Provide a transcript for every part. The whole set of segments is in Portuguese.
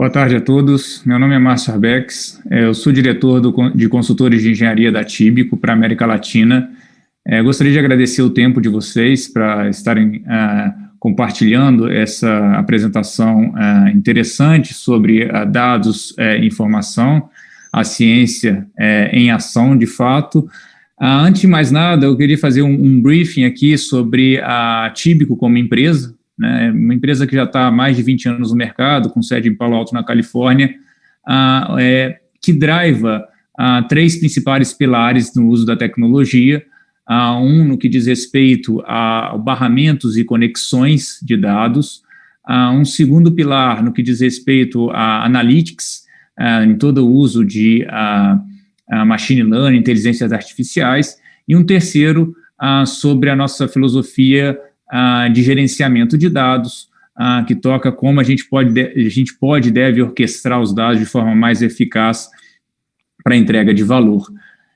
Boa tarde a todos. Meu nome é Márcio Arbex. Eu sou diretor de consultores de engenharia da Tíbico para a América Latina. Gostaria de agradecer o tempo de vocês para estarem compartilhando essa apresentação interessante sobre dados e informação, a ciência em ação, de fato. Antes de mais nada, eu queria fazer um briefing aqui sobre a Tíbico como empresa, né, uma empresa que já está há mais de 20 anos no mercado, com sede em Palo Alto, na Califórnia, que driva três principais pilares no uso da tecnologia, um no que diz respeito a barramentos e conexões de dados, um segundo pilar no que diz respeito a analytics, em todo o uso de machine learning, inteligências artificiais, e um terceiro sobre a nossa filosofia de gerenciamento de dados, que toca como a gente pode e deve orquestrar os dados de forma mais eficaz para a entrega de valor.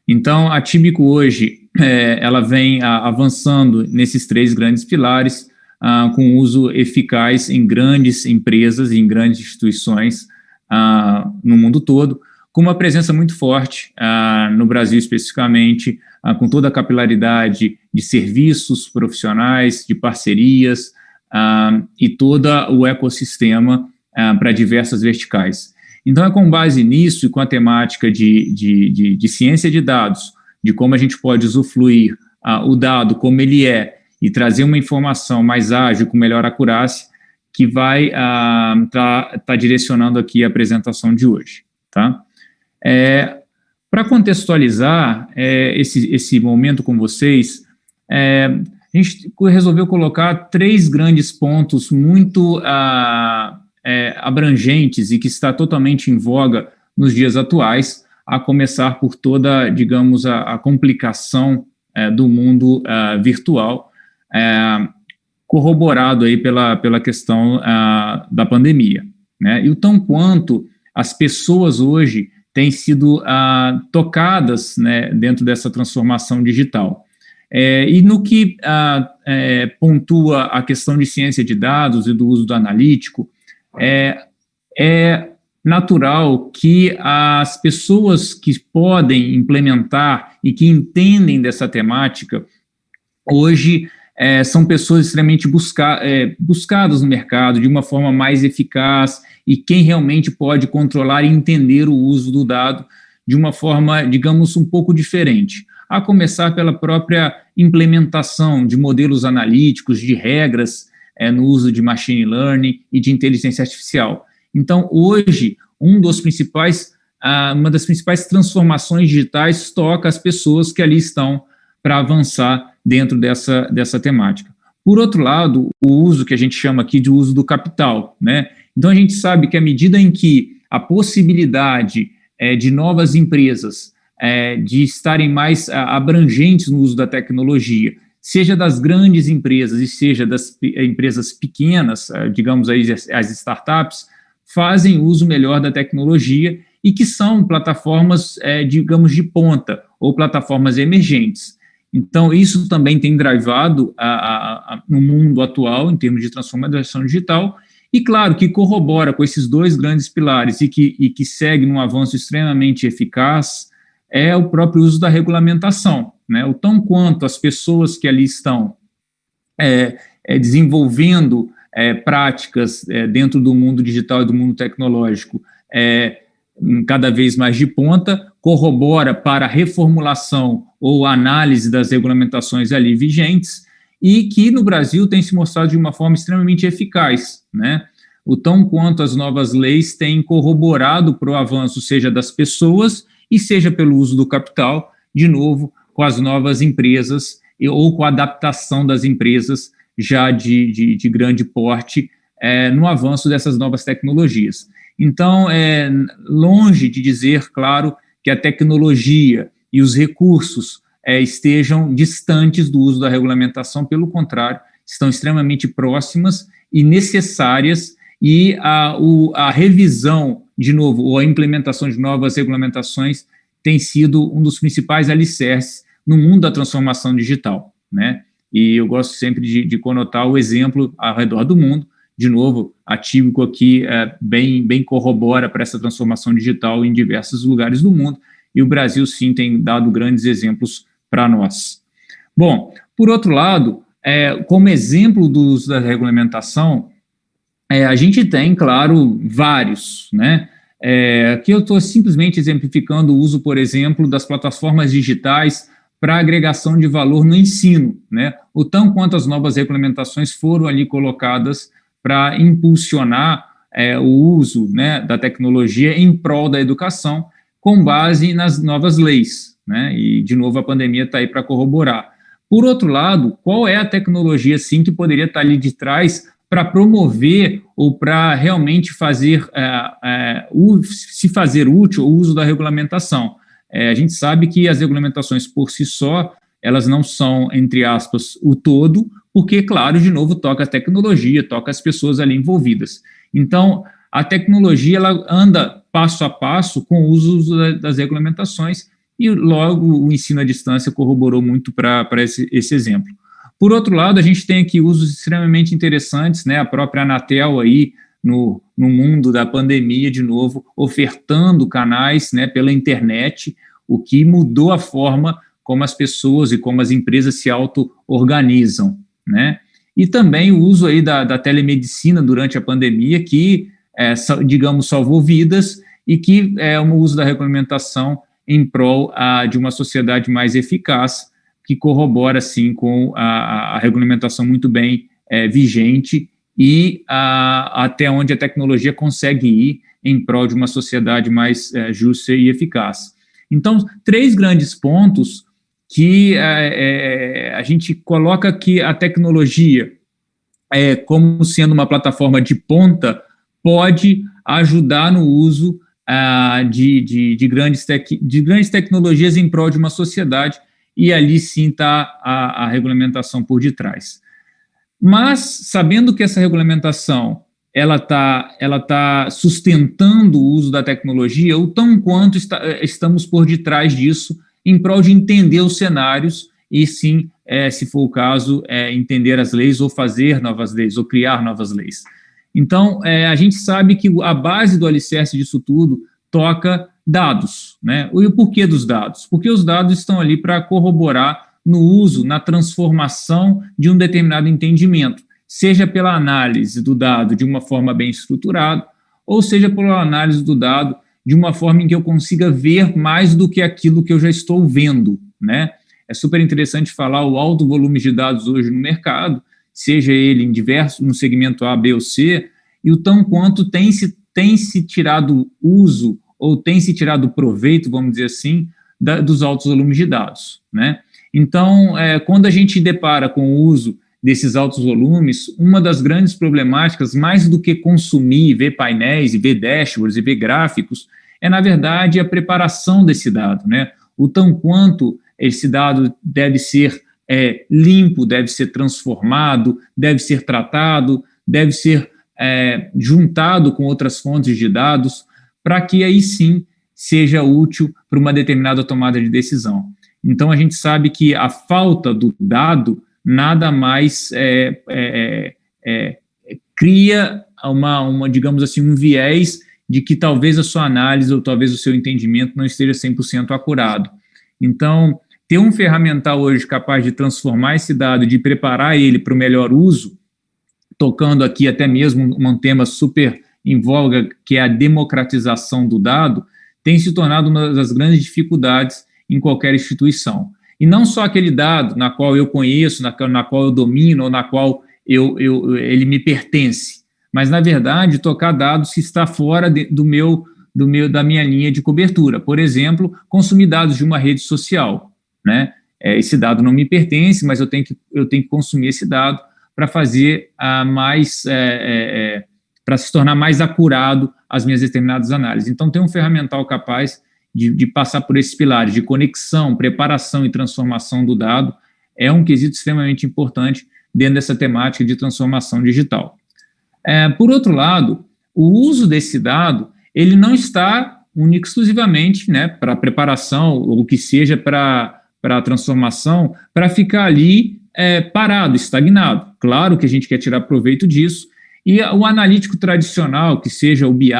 Então, a Tíbico hoje, ela vem avançando nesses três grandes pilares, com uso eficaz em grandes empresas e em grandes instituições no mundo todo, com uma presença muito forte no Brasil especificamente, com toda a capilaridade de serviços profissionais, de parcerias e todo o ecossistema para diversas verticais. Então, é com base nisso e com a temática de ciência de dados, de como a gente pode usufruir o dado como ele é e trazer uma informação mais ágil, com melhor acurácia, que vai tá direcionando aqui a apresentação de hoje, tá? Para contextualizar esse momento com vocês, a gente resolveu colocar três grandes pontos muito abrangentes e que está totalmente em voga nos dias atuais, a começar por toda, digamos, a complicação do mundo virtual, corroborado aí pela questão da pandemia, né? E o tão quanto as pessoas hoje têm sido tocadas, né, dentro dessa transformação digital. E no que pontua a questão de ciência de dados e do uso do analítico, é natural que as pessoas que podem implementar e que entendem dessa temática, hoje são pessoas extremamente buscadas no mercado de uma forma mais eficaz, e quem realmente pode controlar e entender o uso do dado de uma forma, digamos, um pouco diferente, a começar pela própria implementação de modelos analíticos, de regras no uso de machine learning e de inteligência artificial. Então, hoje, uma das principais transformações digitais toca as pessoas que ali estão para avançar dentro dessa temática. Por outro lado, o uso que a gente chama aqui de uso do capital, né? Então, a gente sabe que à medida em que a possibilidade de novas empresas de estarem mais abrangentes no uso da tecnologia, seja das grandes empresas e seja das empresas pequenas, digamos aí as startups, fazem uso melhor da tecnologia e que são plataformas, digamos, de ponta ou plataformas emergentes. Então, isso também tem drivado no mundo atual, em termos de transformação digital, e claro que corrobora com esses dois grandes pilares e que segue num avanço extremamente eficaz, é o próprio uso da regulamentação, né? O tão quanto as pessoas que ali estão desenvolvendo práticas dentro do mundo digital e do mundo tecnológico cada vez mais de ponta, corrobora para a reformulação ou análise das regulamentações ali vigentes, e que no Brasil tem se mostrado de uma forma extremamente eficaz, né? O tão quanto as novas leis têm corroborado para o avanço, seja das pessoas e seja pelo uso do capital, de novo, com as novas empresas ou com a adaptação das empresas já de grande porte no avanço dessas novas tecnologias. Então, longe de dizer, claro, que a tecnologia e os recursos estejam distantes do uso da regulamentação, pelo contrário, estão extremamente próximas e necessárias, e a revisão, de novo, ou a implementação de novas regulamentações tem sido um dos principais alicerces no mundo da transformação digital, né? E eu gosto sempre de conotar o exemplo ao redor do mundo de novo, a Tíbico aqui bem corrobora para essa transformação digital em diversos lugares do mundo, e o Brasil, sim, tem dado grandes exemplos para nós. Bom, por outro lado, como exemplo do uso da regulamentação, a gente tem, claro, vários, né? Aqui eu estou simplesmente exemplificando o uso, por exemplo, das plataformas digitais para agregação de valor no ensino, né? O tanto quanto as novas regulamentações foram ali colocadas para impulsionar o uso, né, da tecnologia em prol da educação, com base nas novas leis, né? E, de novo, a pandemia está aí para corroborar. Por outro lado, qual é a tecnologia, sim, que poderia estar ali de trás para promover ou para realmente fazer, se fazer útil o uso da regulamentação? A gente sabe que as regulamentações por si só, elas não são, entre aspas, o todo, porque, claro, de novo, toca a tecnologia, toca as pessoas ali envolvidas. Então, a tecnologia, ela anda passo a passo com o uso das regulamentações, e logo o ensino à distância corroborou muito para esse exemplo. Por outro lado, a gente tem aqui usos extremamente interessantes, né? A própria Anatel aí no mundo da pandemia, de novo, ofertando canais, né, pela internet, o que mudou a forma como as pessoas e como as empresas se auto-organizam, né? E também o uso aí da telemedicina durante a pandemia, que, digamos, salvou vidas e que é um uso da regulamentação em prol de uma sociedade mais eficaz, que corrobora, sim, com a regulamentação muito bem vigente e até onde a tecnologia consegue ir em prol de uma sociedade mais justa e eficaz. Então, 3 grandes pontos que a gente coloca que a tecnologia, como sendo uma plataforma de ponta, pode ajudar no uso de grandes tecnologias em prol de uma sociedade, e ali sim está a regulamentação por detrás. Mas, sabendo que essa regulamentação ela tá sustentando o uso da tecnologia, o tão quanto estamos por detrás disso, em prol de entender os cenários e, sim, se for o caso, entender as leis ou fazer novas leis, ou criar novas leis. Então, a gente sabe que a base do alicerce disso tudo toca dados, né? E o porquê dos dados? Porque os dados estão ali para corroborar no uso, na transformação de um determinado entendimento, seja pela análise do dado de uma forma bem estruturada, ou seja pela análise do dado de uma forma em que eu consiga ver mais do que aquilo que eu já estou vendo, né? É super interessante falar o alto volume de dados hoje no mercado, seja ele em no segmento A, B ou C, e o tão quanto tem se tirado uso ou tem se tirado proveito, vamos dizer assim, dos altos volumes de dados, né? Então, quando a gente depara com o uso desses altos volumes, uma das grandes problemáticas, mais do que consumir, ver painéis, e ver dashboards, e ver gráficos, na verdade, a preparação desse dado, né? O tão quanto esse dado deve ser limpo, deve ser transformado, deve ser tratado, deve ser juntado com outras fontes de dados, para que aí sim seja útil para uma determinada tomada de decisão. Então, a gente sabe que a falta do dado nada mais cria digamos assim, um viés de que talvez a sua análise ou talvez o seu entendimento não esteja 100% acurado. Então, ter um ferramental hoje capaz de transformar esse dado, de preparar ele para o melhor uso, tocando aqui até mesmo um tema super em voga, que é a democratização do dado, tem se tornado uma das grandes dificuldades em qualquer instituição. E não só aquele dado na qual eu conheço, na qual eu domino, ou na qual ele me pertence, mas, na verdade, tocar dados que está fora da minha linha de cobertura. Por exemplo, consumir dados de uma rede social, né? Esse dado não me pertence, mas eu tenho que consumir esse dado para fazer para se tornar mais acurado as minhas determinadas análises. Então, tem um ferramental capaz de passar por esses pilares de conexão, preparação e transformação do dado, é um quesito extremamente importante dentro dessa temática de transformação digital. Por outro lado, o uso desse dado, ele não está único exclusivamente, né, para preparação, ou que seja para a transformação, para ficar ali parado, estagnado. Claro que a gente quer tirar proveito disso, E o analítico tradicional, que seja o BI,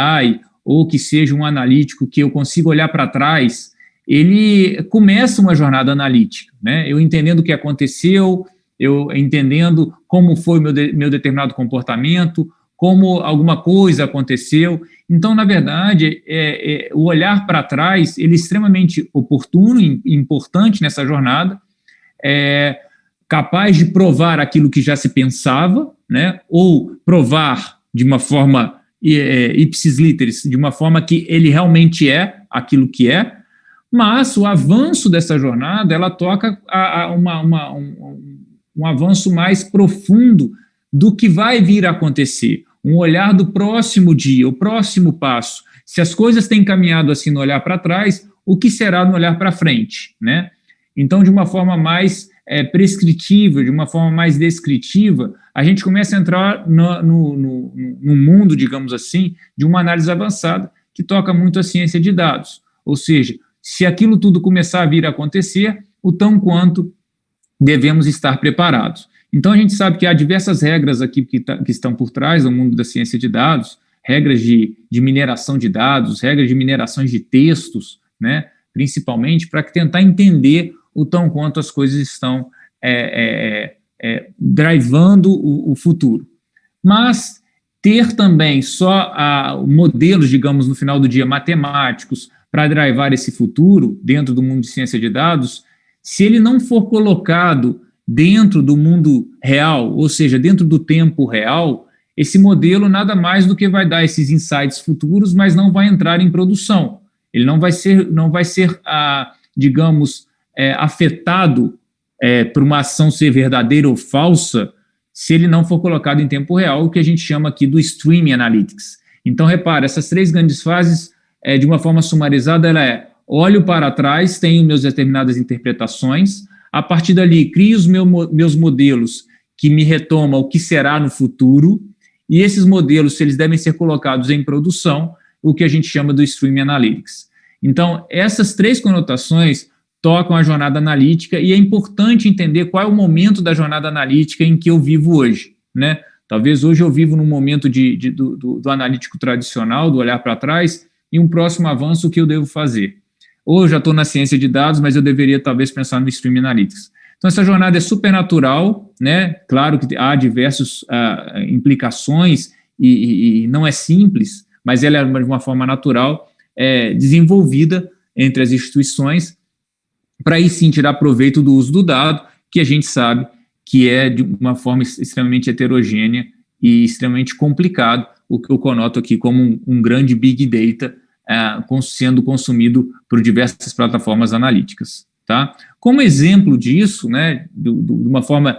ou que seja um analítico que eu consiga olhar para trás, ele começa uma jornada analítica, né? Eu entendendo o que aconteceu, eu entendendo como foi meu determinado comportamento, como alguma coisa aconteceu. Então, na verdade, o olhar para trás, ele é extremamente oportuno e importante nessa jornada, capaz de provar aquilo que já se pensava, né? Ou provar de uma forma ipsis literis, de uma forma que ele realmente é aquilo que é, mas o avanço dessa jornada, ela toca um avanço mais profundo do que vai vir a acontecer, um olhar do próximo dia, o próximo passo. Se as coisas têm caminhado assim no olhar para trás, o que será no olhar para frente, né? Então, de uma forma mais prescritiva, de uma forma mais descritiva, a gente começa a entrar no mundo, digamos assim, de uma análise avançada que toca muito a ciência de dados. Ou seja, se aquilo tudo começar a vir a acontecer, o tão quanto devemos estar preparados. Então, a gente sabe que há diversas regras aqui que estão por trás do mundo da ciência de dados, regras de mineração de dados, regras de minerações de textos, né, principalmente, para tentar entender o tão quanto as coisas estão drivando o futuro. Mas ter também só modelos, digamos, no final do dia, matemáticos, para drivar esse futuro dentro do mundo de ciência de dados, se ele não for colocado dentro do mundo real, ou seja, dentro do tempo real, esse modelo nada mais do que vai dar esses insights futuros, mas não vai entrar em produção. Ele não vai ser digamos, afetado por uma ação ser verdadeira ou falsa, se ele não for colocado em tempo real, o que a gente chama aqui do Streaming Analytics. Então, repara, essas três grandes fases, de uma forma sumarizada, ela olho para trás, tenho minhas determinadas interpretações, a partir dali crio os meus modelos que me retomam o que será no futuro, e esses modelos, se eles devem ser colocados em produção, o que a gente chama do Streaming Analytics. Então, essas três conotações tocam a jornada analítica, e é importante entender qual é o momento da jornada analítica em que eu vivo hoje, né? Talvez hoje eu vivo num momento do analítico tradicional, do olhar para trás, e um próximo avanço, o que eu devo fazer. Ou eu já estou na ciência de dados, mas eu deveria talvez pensar no Streaming Analytics. Então, essa jornada é supernatural, né? Claro que há diversas implicações e não é simples, mas ela é de uma forma natural, desenvolvida entre as instituições, para aí sim tirar proveito do uso do dado, que a gente sabe que é de uma forma extremamente heterogênea e extremamente complicado, o que eu conoto aqui como um grande Big Data sendo consumido por diversas plataformas analíticas. Tá? Como exemplo disso, né, de uma forma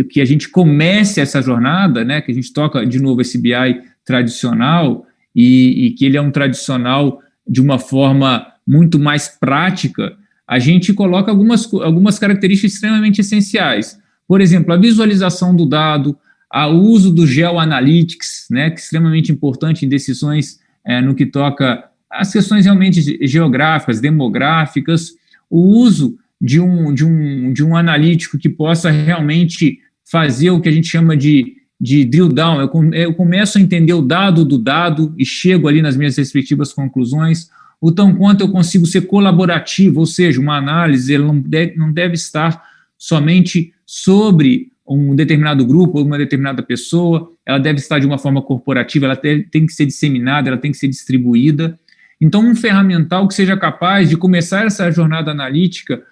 que a gente comece essa jornada, né, que a gente toca de novo esse BI tradicional e que ele é um tradicional de uma forma muito mais prática, a gente coloca algumas características extremamente essenciais. Por exemplo, a visualização do dado, o uso do GeoAnalytics, né, que é extremamente importante em decisões no que toca às questões realmente geográficas, demográficas, o uso de um analítico que possa realmente fazer o que a gente chama de drill down. Eu começo a entender o dado do dado e chego ali nas minhas respectivas conclusões, o tão quanto eu consigo ser colaborativo, ou seja, uma análise ela não deve estar somente sobre um determinado grupo ou uma determinada pessoa, ela deve estar de uma forma corporativa, ela tem que ser disseminada, ela tem que ser distribuída. Então, um ferramental que seja capaz de começar essa jornada analítica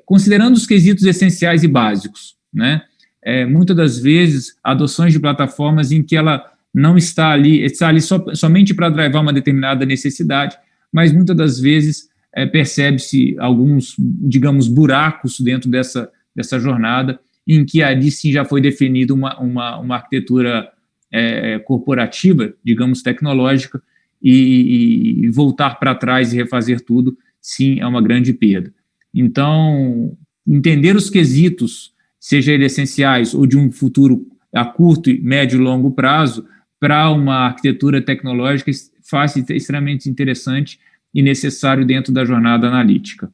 considerando os quesitos essenciais e básicos, né? Muitas das vezes, adoções de plataformas em que ela não está ali somente para drivar uma determinada necessidade, mas muitas das vezes percebe-se alguns, digamos, buracos dentro dessa jornada, em que ali sim já foi definida uma arquitetura corporativa, digamos, tecnológica, e voltar para trás e refazer tudo, sim, é uma grande perda. Então, entender os quesitos, seja eles essenciais ou de um futuro a curto, médio e longo prazo, para uma arquitetura tecnológica fácil, extremamente interessante e necessário dentro da jornada analítica.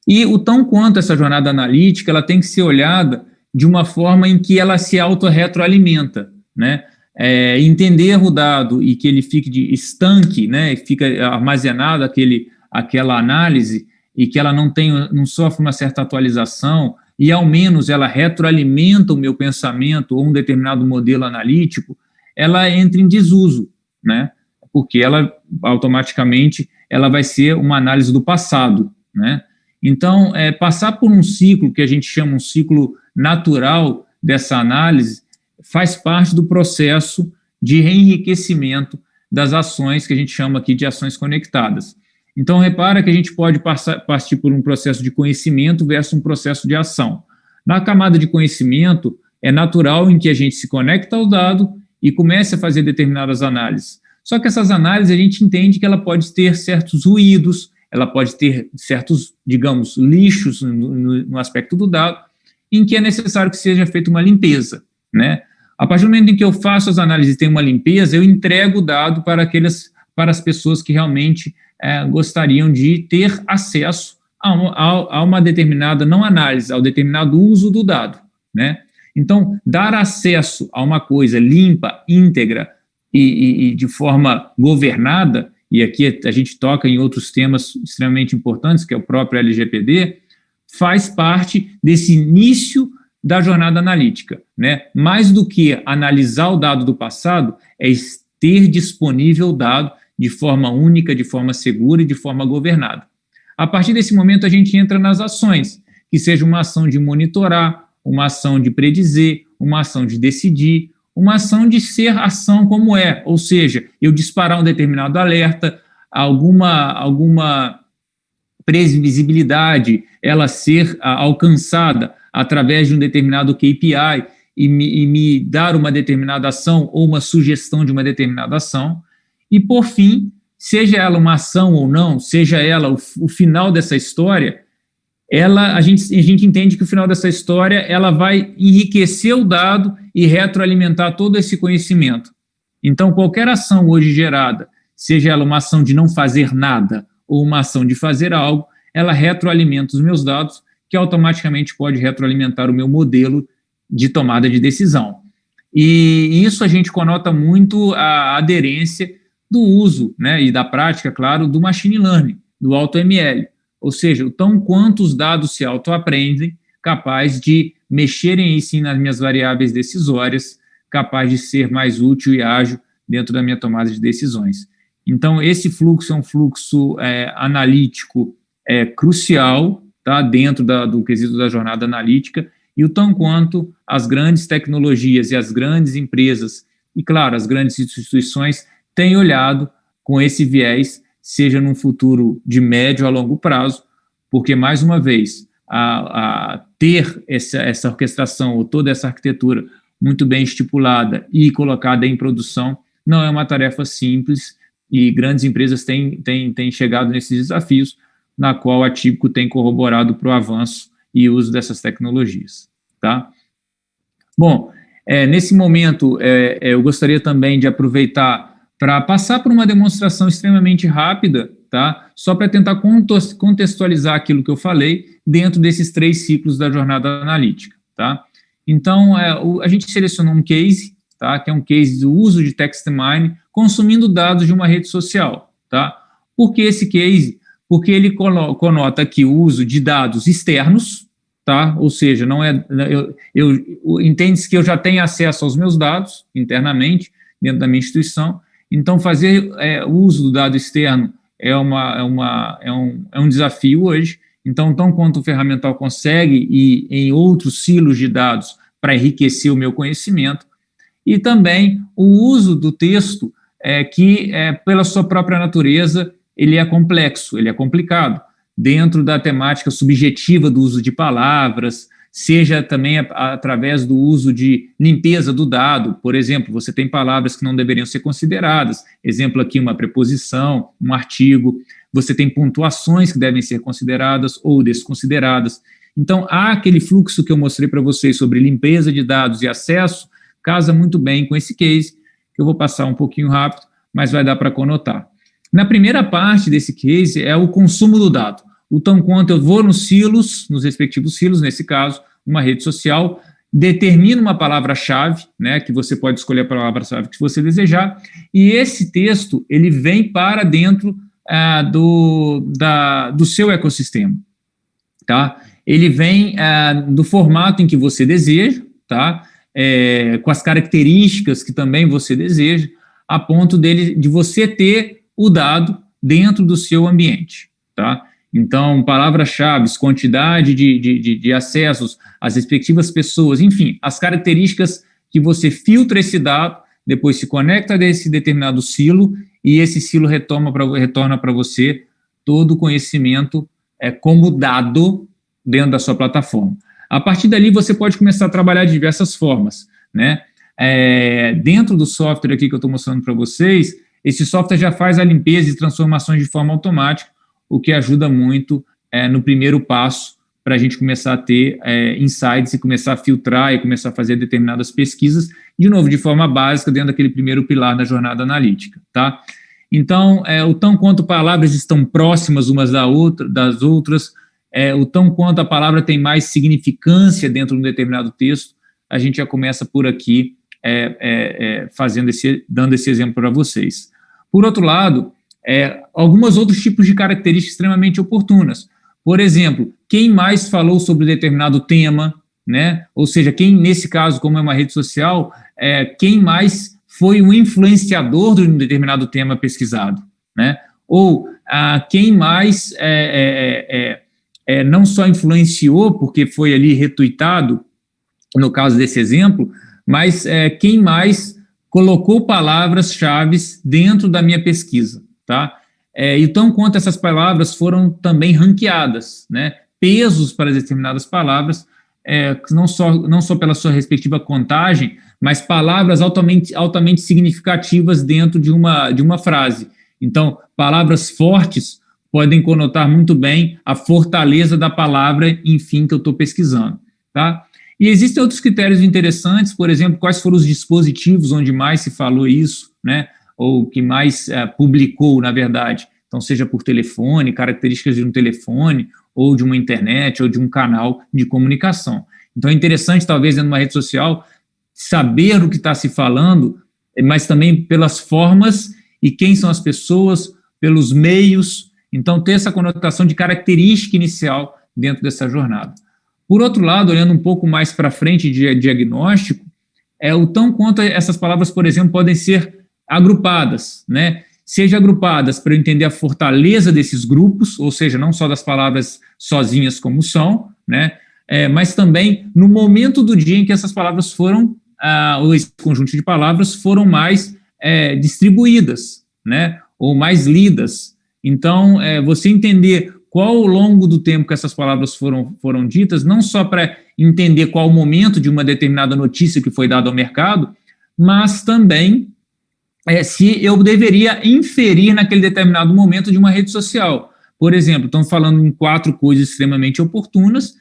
E o tão quanto essa jornada analítica, ela tem que ser olhada de uma forma em que ela se autorretroalimenta, né? Entender o dado e que ele fique estanque, né? Fica armazenado aquela análise e que ela não sofre uma certa atualização e, ao menos, ela retroalimenta o meu pensamento ou um determinado modelo analítico, ela entra em desuso, né? Porque ela, automaticamente, ela vai ser uma análise do passado, né? Então, passar por um ciclo que a gente chama um ciclo natural dessa análise faz parte do processo de enriquecimento das ações que a gente chama aqui de ações conectadas. Então, repara que a gente pode partir por um processo de conhecimento versus um processo de ação. Na camada de conhecimento, é natural em que a gente se conecta ao dado e comece a fazer determinadas análises. Só que essas análises a gente entende que ela pode ter certos ruídos, ela pode ter certos, digamos, lixos no aspecto do dado, em que é necessário que seja feita uma limpeza, né? A partir do momento em que eu faço as análises e tenho uma limpeza, eu entrego o dado para as pessoas que realmente gostariam de ter acesso a uma determinada, não análise, ao determinado uso do dado, né? Então, dar acesso a uma coisa limpa, íntegra e de forma governada, e aqui a gente toca em outros temas extremamente importantes, que é o próprio LGPD, faz parte desse início da jornada analítica, né? Mais do que analisar o dado do passado, é ter disponível o dado de forma única, de forma segura e de forma governada. A partir desse momento, a gente entra nas ações, que seja uma ação de monitorar, uma ação de predizer, uma ação de decidir, uma ação de ser ação como é, ou seja, eu disparar um determinado alerta, alguma previsibilidade, ela ser alcançada através de um determinado KPI e me dar uma determinada ação ou uma sugestão de uma determinada ação. E, por fim, seja ela uma ação ou não, seja ela o final dessa história, a gente entende que o final dessa história ela vai enriquecer o dado e retroalimentar todo esse conhecimento. Então, qualquer ação hoje gerada, seja ela uma ação de não fazer nada ou uma ação de fazer algo, ela retroalimenta os meus dados, que automaticamente pode retroalimentar o meu modelo de tomada de decisão. E isso a gente conota muito a aderência do uso, né, e da prática, claro, do machine learning, do AutoML. Ou seja, o tão quanto os dados se autoaprendem, capaz de mexerem aí sim nas minhas variáveis decisórias, capaz de ser mais útil e ágil dentro da minha tomada de decisões. Então, esse fluxo é um fluxo analítico crucial, tá, dentro do quesito da jornada analítica, e o tão quanto as grandes tecnologias e as grandes empresas, e claro, as grandes instituições, têm olhado com esse viés, seja num futuro de médio a longo prazo, porque, mais uma vez, a ter essa orquestração ou toda essa arquitetura muito bem estipulada e colocada em produção não é uma tarefa simples, e grandes empresas têm chegado nesses desafios, na qual a Típico tem corroborado para o avanço e uso dessas tecnologias. Tá? Bom, nesse momento, eu gostaria também de aproveitar para passar por uma demonstração extremamente rápida, tá? Só para tentar contextualizar aquilo que eu falei dentro desses 3 ciclos da jornada analítica. Tá? Então, a gente selecionou um case, tá? Que é um case do uso de text mining consumindo dados de uma rede social. Tá? Por que esse case? Porque ele conota aqui o uso de dados externos, tá? Ou seja, não entende-se que eu já tenho acesso aos meus dados internamente, dentro da minha instituição. Então, fazer o uso do dado externo é um desafio hoje. Então, tão quanto o ferramental consegue ir em outros silos de dados para enriquecer o meu conhecimento, e também o uso do texto, que, pela sua própria natureza, ele é complexo, ele é complicado, dentro da temática subjetiva do uso de palavras, seja também através do uso de limpeza do dado. Por exemplo, você tem palavras que não deveriam ser consideradas, exemplo aqui, uma preposição, um artigo, você tem pontuações que devem ser consideradas ou desconsideradas. Então, há aquele fluxo que eu mostrei para vocês sobre limpeza de dados e acesso, casa muito bem com esse case, que eu vou passar um pouquinho rápido, mas vai dar para conotar. Na primeira parte desse case é o consumo do dado. O tão quanto eu vou nos silos, nos respectivos silos, nesse caso, uma rede social, determina uma palavra-chave, né, que você pode escolher a palavra-chave que você desejar, e esse texto ele vem para dentro do seu ecossistema, tá? Ele vem do formato em que você deseja, tá? Com as características que também você deseja, a ponto de você ter o dado dentro do seu ambiente, tá? Então, palavras-chave, quantidade de acessos, as respectivas pessoas, enfim, as características que você filtra esse dado, depois se conecta desse determinado silo, e esse silo retorna para você todo o conhecimento como dado dentro da sua plataforma. A partir dali, você pode começar a trabalhar de diversas formas, né? Dentro do software aqui que eu estou mostrando para vocês, esse software já faz a limpeza e transformações de forma automática, o que ajuda muito no primeiro passo para a gente começar a ter insights e começar a filtrar e começar a fazer determinadas pesquisas, de novo, de forma básica, dentro daquele primeiro pilar da jornada analítica, tá? Então, o tão quanto palavras estão próximas umas das outras, o tão quanto a palavra tem mais significância dentro de um determinado texto, a gente já começa por aqui, dando esse exemplo para vocês. Por outro lado, alguns outros tipos de características extremamente oportunas. Por exemplo, quem mais falou sobre determinado tema, né? Ou seja, quem, nesse caso, como é uma rede social, quem mais foi um influenciador de um determinado tema pesquisado, né? Ou quem mais não só influenciou, porque foi ali retuitado, no caso desse exemplo, mas quem mais colocou palavras-chave dentro da minha pesquisa, tá? Então, quanto essas palavras foram também ranqueadas, né? Pesos para determinadas palavras, não só pela sua respectiva contagem, mas palavras altamente significativas dentro de uma frase. Então, palavras fortes podem conotar muito bem a fortaleza da palavra, enfim, que eu estou pesquisando, tá? E existem outros critérios interessantes, por exemplo, quais foram os dispositivos onde mais se falou isso, né? Ou que mais publicou, na verdade. Então, seja por telefone, características de um telefone, ou de uma internet, ou de um canal de comunicação. Então, é interessante, talvez, dentro de uma rede social, saber o que está se falando, mas também pelas formas e quem são as pessoas, pelos meios. Então, ter essa conotação de característica inicial dentro dessa jornada. Por outro lado, olhando um pouco mais para frente de diagnóstico, o tão quanto essas palavras, por exemplo, podem ser agrupadas, né? Seja agrupadas para eu entender a fortaleza desses grupos, ou seja, não só das palavras sozinhas como são, né? Mas também no momento do dia em que essas palavras foram, ou esse conjunto de palavras foram mais distribuídas, né? Ou mais lidas. Então, você entender qual ao longo do tempo que essas palavras foram ditas, não só para entender qual o momento de uma determinada notícia que foi dada ao mercado, mas também se eu deveria inferir naquele determinado momento de uma rede social. Por exemplo, estamos falando em 4 coisas extremamente oportunas,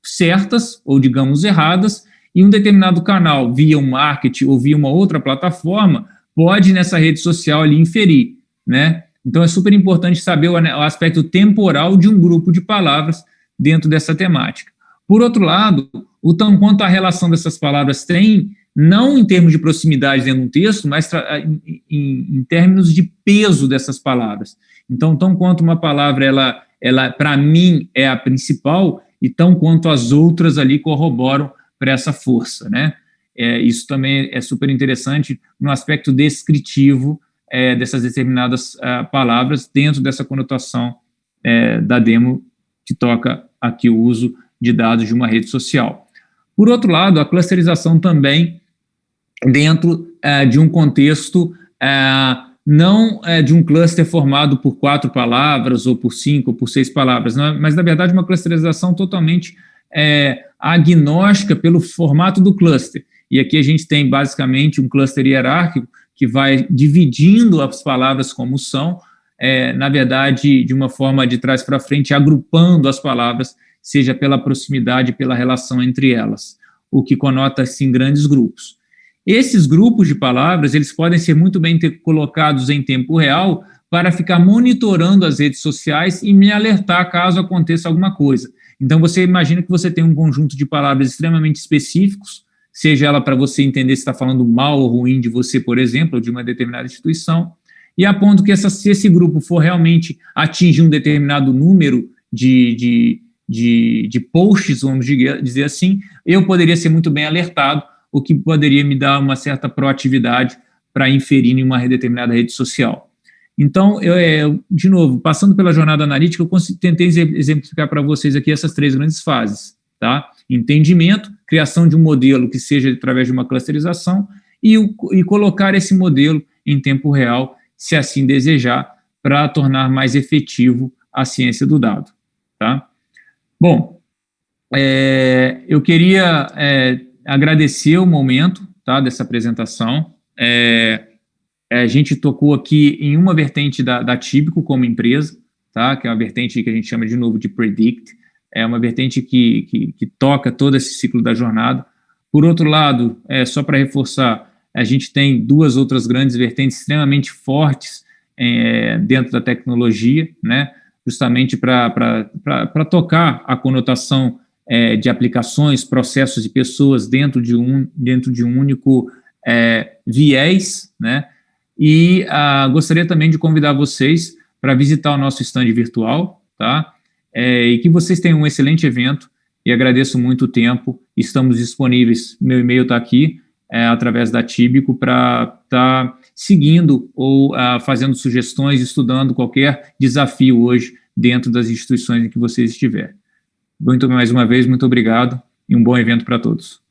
certas, ou digamos erradas, e um determinado canal, via um marketing ou via uma outra plataforma, pode nessa rede social ali inferir, né? Então, é super importante saber o aspecto temporal de um grupo de palavras dentro dessa temática. Por outro lado, o tão quanto a relação dessas palavras tem, não em termos de proximidade dentro de um texto, mas em termos de peso dessas palavras. Então, tão quanto uma palavra, ela para mim, é a principal, e tão quanto as outras ali corroboram para essa força, né? Isso também é super interessante no aspecto descritivo dessas determinadas palavras dentro dessa conotação da demo que toca aqui o uso de dados de uma rede social. Por outro lado, a clusterização também dentro de um contexto não de um cluster formado por 4 palavras, ou por 5, ou por 6 palavras, não, mas, na verdade, uma clusterização totalmente agnóstica pelo formato do cluster. E aqui a gente tem, basicamente, um cluster hierárquico que vai dividindo as palavras como são, na verdade, de uma forma de trás para frente, agrupando as palavras, seja pela proximidade, pela relação entre elas, o que conota, assim, grandes grupos. Esses grupos de palavras, eles podem ser muito bem colocados em tempo real para ficar monitorando as redes sociais e me alertar caso aconteça alguma coisa. Então, você imagina que você tem um conjunto de palavras extremamente específicos, seja ela para você entender se está falando mal ou ruim de você, por exemplo, ou de uma determinada instituição, e a ponto que se esse grupo for realmente atingir um determinado número de posts, vamos dizer assim, eu poderia ser muito bem alertado, o que poderia me dar uma certa proatividade para inferir em uma determinada rede social. Então, de novo, passando pela jornada analítica, eu tentei exemplificar para vocês aqui essas 3 grandes fases, tá? Entendimento, criação de um modelo que seja através de uma clusterização e colocar esse modelo em tempo real, se assim desejar, para tornar mais efetivo a ciência do dado, tá? Bom, eu queria agradecer o momento, tá, dessa apresentação. A gente tocou aqui em uma vertente da Tíbico como empresa, tá, que é uma vertente que a gente chama de novo de Predict, é uma vertente que toca todo esse ciclo da jornada. Por outro lado, só para reforçar, a gente tem 2 outras grandes vertentes extremamente fortes dentro da tecnologia, né, justamente para tocar a conotação de aplicações, processos e pessoas dentro de um único viés, né, e gostaria também de convidar vocês para visitar o nosso stand virtual, tá? E que vocês tenham um excelente evento, e agradeço muito o tempo. Estamos disponíveis, meu e-mail está aqui, através da Tíbico, para estar seguindo ou fazendo sugestões, estudando qualquer desafio hoje dentro das instituições em que vocês estiverem. Mais uma vez, muito obrigado e um bom evento para todos.